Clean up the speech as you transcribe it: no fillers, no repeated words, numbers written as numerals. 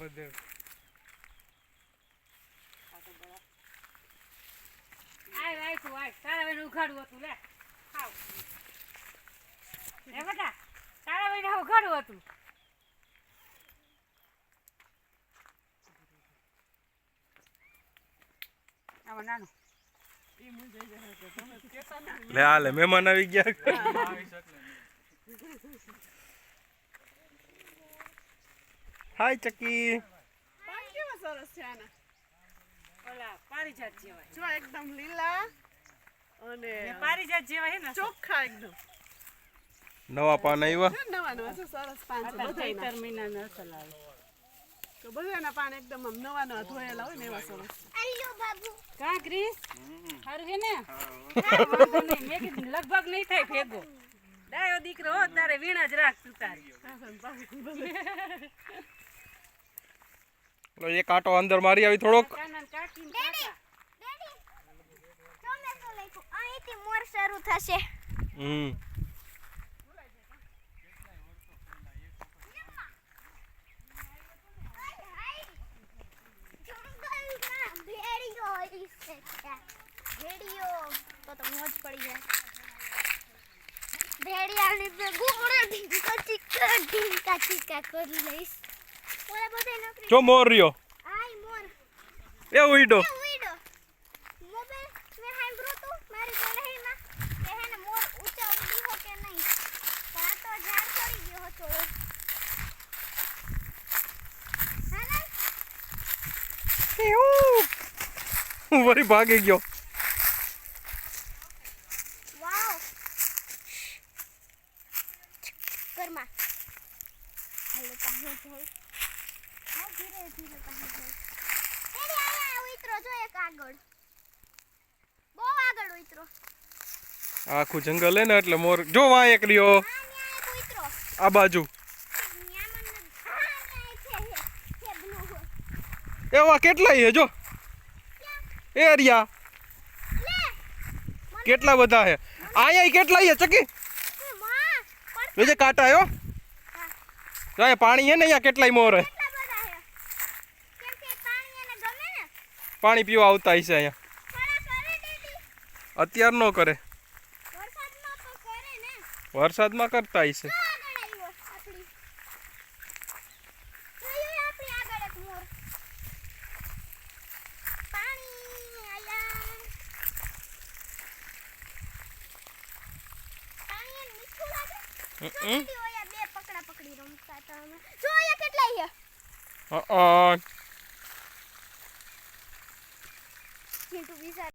બધે આય તું આય તારા વેને ઉખાડવું હતું લે ખાવ એ બેટા તારા વેને ઉખાડવું હતું આમાં નાનો લે હાલે મહેમાન આવી ગયા હાય ચકી પાન કેવા સરસ છે આના ઓલા પારિજાત જેવા જો એકદમ લીલા અને એ પારિજાત જેવા હે ને ચોખ્ખા એકદમ નવા પાન આવ્યા નવા નવા છે સરસ પાન છે બધાયના 4 મહિનાના અસલ આવે તો બધાના પાન એકદમ આમ નવા નવા ધોયેલા હોય ને એવા સરસ અલ્યો બાબુ કા ક્રિસ હારું હે ને વાંધો નહીં મેં કીધું લગભગ નહીં થાય ભેગો ડાયો દીકરો હો તારે વીણા જ રાખ તું તારી એક આટો અંદર મારી આવી થોડોક કાના કાકીને ડેડી કાકા તમે શું લખ્યું અહીંથી મોર શરૂ થશે ભેડિયો તો મોજ પડી જાય ભેડિયાની બે ગુમડે ઢીંકા ચીકા કરી લઈશ ઓલા બધે નોકરી જો મોર રહ્યો આય મોર એ ઉઈડો ઉઈડો મોબાઈલ મે હાંભળો તો મારી કઢાઈમાં કે હે ને મોર ઊંચા ઉડી હો કે નહીં પણ આ તો ઝાડ પડી ગયો હતો હું વળી ભાગી ગયો વાવ કરમાં હાલો પાહે જાય હા ધીરે ધીરે પાહે જાય એડી આયા ઉતરો જો એક આગળ બહુ આગળ ઉતરો આખું જંગલ હે ને એટલે મોર જો વા એક રહ્યો હા ન્યા એક ઉતરો આ બાજુ ન્યા મને હા ન્યા છે બનો હો એવા કેટલાય હે જો એ રહ્યા લે કેટલા બધા હે આયા કેટલાય હે ચકી માં પણ જોજે કાંટા હે હો જો પાણી હે ને અહીંયા કેટલાય મોર હે કેટલા બધા હે કેમ કે પાણી એને ગમે ને પાણી પીવા આવતા હશે અહીંયા ખરા કરે દીદી અત્યાર નો કરે વરસાદમાં તો કરે ને વરસાદમાં કરતા હશે આગળ આવ્યો આપણી જોયું આપણી આગળ એક મોર પાણી આયા પાણી એને મીઠું લાગે જોઈ ઓયા બે પકડા પકડી રમતા હતા અમે જો અહીંયા કેટલાય છે અ ચિંટુ બિચારો